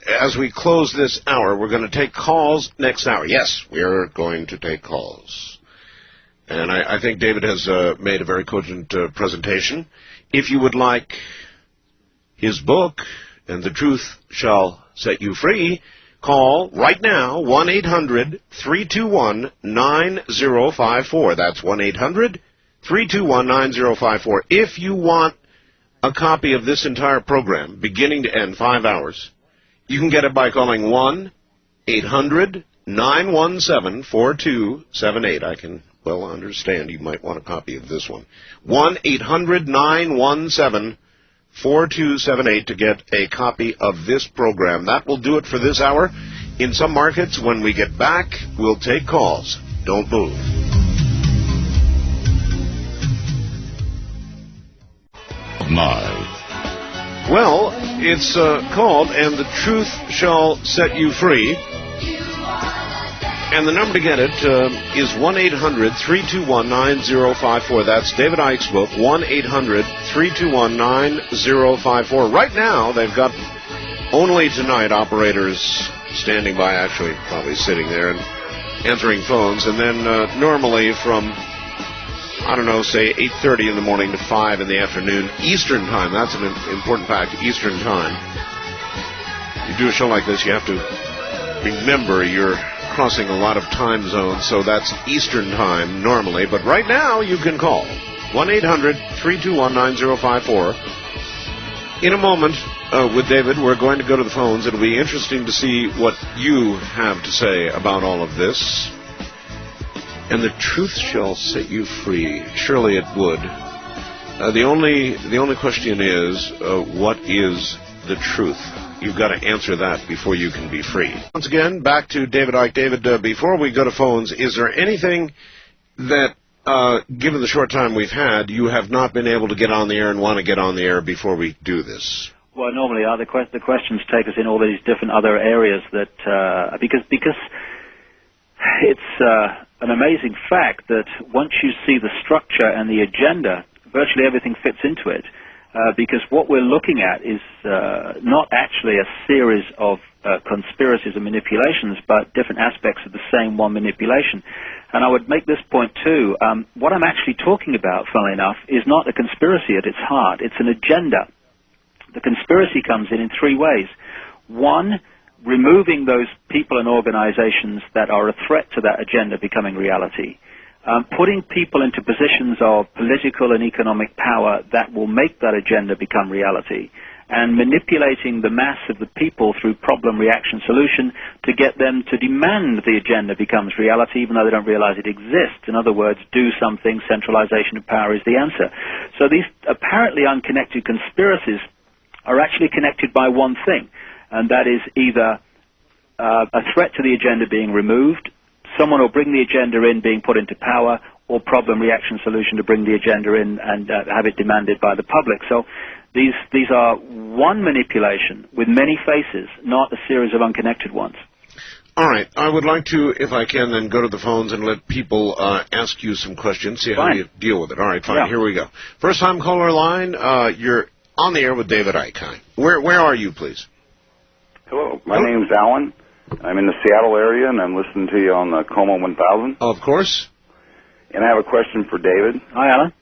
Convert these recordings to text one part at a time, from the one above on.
As we close this hour, we're going to take calls next hour. Yes, we're going to take calls. And I think David has made a very cogent presentation. If you would like his book, And the Truth Shall Set You Free, call right now, 1-800-321-9054. That's 1-800-321-9054. If you want a copy of this entire program, beginning to end, 5 hours, you can get it by calling 1-800-917-4278. I can well understand you might want a copy of this one. 1-800-917-4278 to get a copy of this program. That will do it for this hour. In some markets, when we get back, we'll take calls. Don't move. Well, it's called And the Truth Shall Set You Free. And the number to get it is 1-800-321-9054. That's David Icke's book, 1-800-321-9054. Right now, they've got only tonight operators standing by, actually probably sitting there and answering phones. And then normally from, I don't know, say 8:30 in the morning to 5 in the afternoon, Eastern Time. That's an important fact, Eastern Time. You do a show like this, you have to remember you're crossing a lot of time zones, so that's Eastern Time normally. But right now, you can call 1-800-321-9054. In a moment, with David, we're going to go to the phones. It'll be interesting to see what you have to say about all of this. And the truth shall set you free. Surely it would. The only question is, what is the truth? You've got to answer that before you can be free. Once again, back to David Icke. David, before we go to phones, is there anything that, given the short time we've had, you have not been able to get on the air and want to get on the air before we do this? Well, normally the questions take us in all these different other areas that, because it's an amazing fact that once you see the structure and the agenda, virtually everything fits into it. Because what we're looking at is not actually a series of conspiracies and manipulations, but different aspects of the same one manipulation. And I would make this point too. What I'm actually talking about, funnily enough, is not a conspiracy at its heart. It's an agenda. The conspiracy comes in three ways. One, removing those people and organizations that are a threat to that agenda becoming reality. Putting people into positions of political and economic power that will make that agenda become reality, and manipulating the mass of the people through problem, reaction, solution to get them to demand the agenda becomes reality even though they don't realize it exists. In other words, do something, centralization of power is the answer. So these apparently unconnected conspiracies are actually connected by one thing, and that is either a threat to the agenda being removed, someone will bring the agenda in being put into power, or problem, reaction, solution to bring the agenda in and have it demanded by the public. So these are one manipulation with many faces, not a series of unconnected ones. All right. I would like to, if I can, then go to the phones and let people ask you some questions, see how you deal with it. All right, fine. Yeah. Here we go. First-time caller line, you're on the air with David Icke. Hi. Where are you, please? Hello. My name's Alan. I'm in the Seattle area, and I'm listening to you on the Como 1000. Of course. And I have a question for David. Hi, Alan.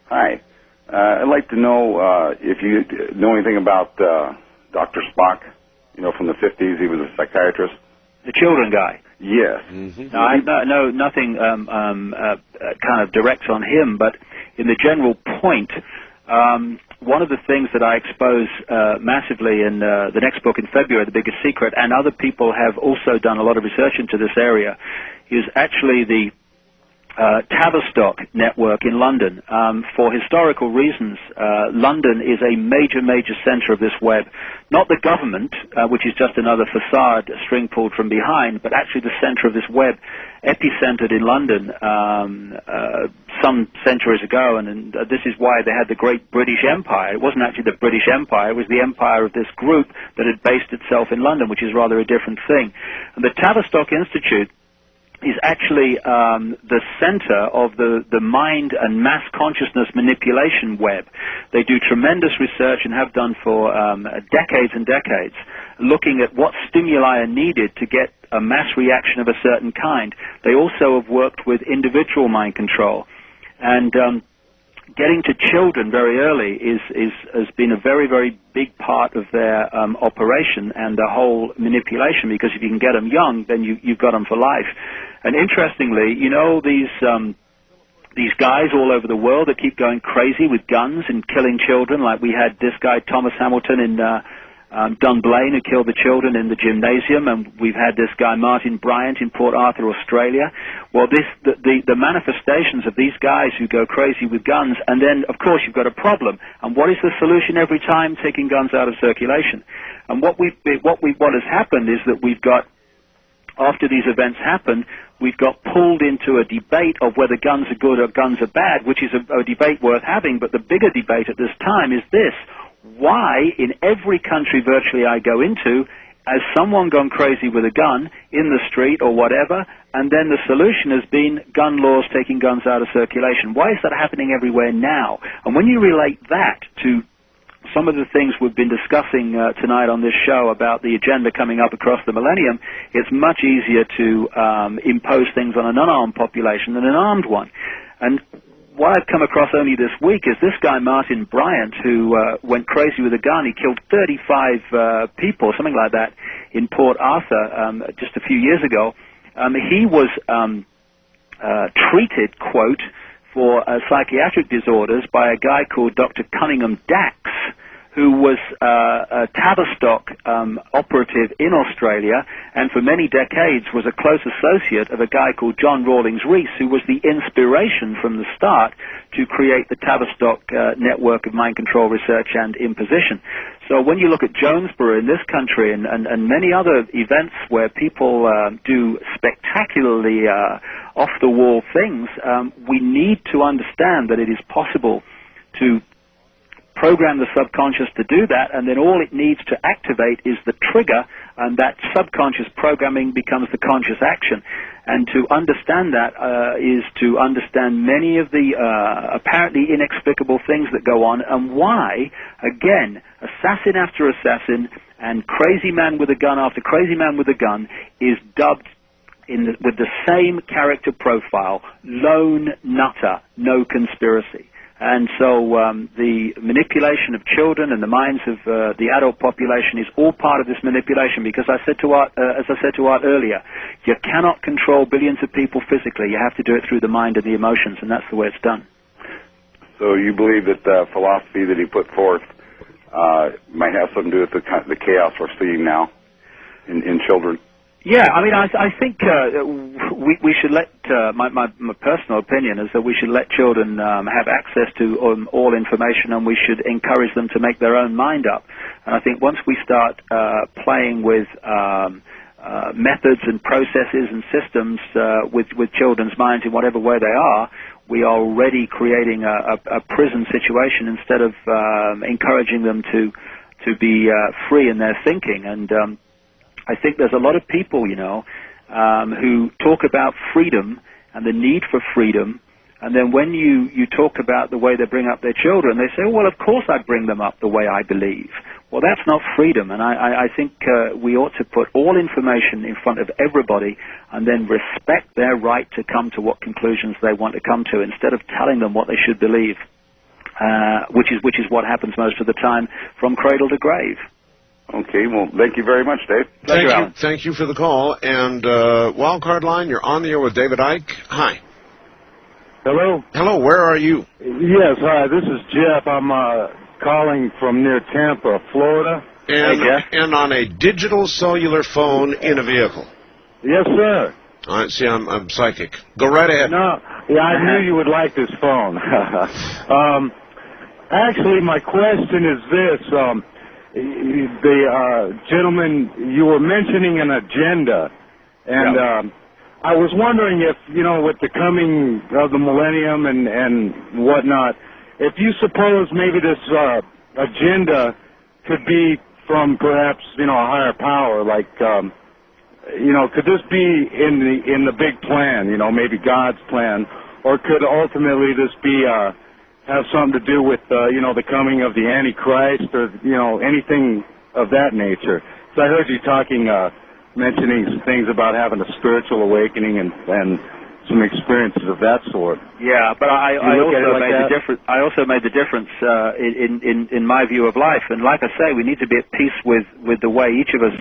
Hi. I'd like to know if you know anything about Dr. Spock, from the 50s. He was a psychiatrist. The children guy? Yes. Mm-hmm. No, I know nothing kind of direct on him, but in the general point, one of the things that I expose massively in the next book in February, The Biggest Secret, and other people have also done a lot of research into this area, is actually the Tavistock network in London. For historical reasons, London is a major center of this web. Not the government, which is just another facade, a string pulled from behind, but actually the center of this web, epicentered in London some centuries ago, and this is why they had the great British Empire. It wasn't actually the British Empire, it was the empire of this group that had based itself in London, which is rather a different thing. And the Tavistock Institute is actually the center of the mind and mass consciousness manipulation web. They do tremendous research and have done for decades and decades, looking at what stimuli are needed to get a mass reaction of a certain kind. They also have worked with individual mind control. And getting to children very early has been a very, very big part of their operation and the whole manipulation, because if you can get them young, then you've got them for life. And interestingly, you know, these guys all over the world that keep going crazy with guns and killing children, like we had this guy Thomas Hamilton in Dunblane, who killed the children in the gymnasium, and we've had this guy Martin Bryant in Port Arthur, Australia. Well, the manifestations of these guys who go crazy with guns, and then, of course, you've got a problem. And what is the solution every time? Taking guns out of circulation. And what has happened is that we've got, after these events happen, we've got pulled into a debate of whether guns are good or guns are bad, which is a debate worth having. But the bigger debate at this time is this: why, in every country virtually I go into, has someone gone crazy with a gun in the street or whatever, and then the solution has been gun laws taking guns out of circulation? Why is that happening everywhere now? And when you relate that to some of the things we've been discussing tonight on this show about the agenda coming up across the millennium, it's much easier to impose things on an unarmed population than an armed one. And what I've come across only this week is this guy Martin Bryant, who went crazy with a gun. He killed 35 people, something like that, in Port Arthur just a few years ago. He was treated, quote, for psychiatric disorders by a guy called Dr. Cunningham Dax, who was a Tavistock operative in Australia, and for many decades was a close associate of a guy called John Rawlings Rees, who was the inspiration from the start to create the Tavistock network of mind control research and imposition. So when you look at Jonesboro in this country and many other events where people do spectacularly off-the-wall things, we need to understand that it is possible to program the subconscious to do that, and then all it needs to activate is the trigger, and that subconscious programming becomes the conscious action. And to understand that is to understand many of the apparently inexplicable things that go on, and why, again, assassin after assassin and crazy man with a gun after crazy man with a gun is dubbed with the same character profile: lone nutter, no conspiracy. And so the manipulation of children and the minds of the adult population is all part of this manipulation, because as I said to Art earlier, you cannot control billions of people physically. You have to do it through the mind and the emotions, and that's the way it's done. So you believe that the philosophy that he put forth might have something to do with the chaos we're seeing now in children? Yeah, I mean, I think we should let, my personal opinion is that we should let children have access to all information, and we should encourage them to make their own mind up. And I think once we start playing with methods and processes and systems with children's minds in whatever way they are, we are already creating a prison situation instead of encouraging them to be free in their thinking. And I think there's a lot of people, you know, who talk about freedom and the need for freedom, and then when you talk about the way they bring up their children, they say, oh, well, of course I bring them up the way I believe. Well, that's not freedom, and I think we ought to put all information in front of everybody and then respect their right to come to what conclusions they want to come to, instead of telling them what they should believe, which is what happens most of the time from cradle to grave. Okay, well, thank you very much, Dave. Thank you for the call. And Wildcard Line, you're on the air with David Icke. Hi. Hello? Hello, where are you? Yes, hi, this is Jeff. I'm calling from near Tampa, Florida. And on a digital cellular phone in a vehicle. Yes, sir. All right, see, I'm psychic. Go right ahead. No, yeah, I knew you would like this phone. Actually, my question is this. The gentleman, you were mentioning an agenda, and I was wondering if, you know, with the coming of the millennium and whatnot, if you suppose maybe this agenda could be from perhaps, you know, a higher power, like could this be in the big plan? Maybe God's plan, or could ultimately this be have something to do with the coming of the Antichrist, or anything of that nature? So I heard you mentioning some things about having a spiritual awakening and some experiences of that sort. Yeah, but I also made the difference in my view of life. And like I say, we need to be at peace with the way each of us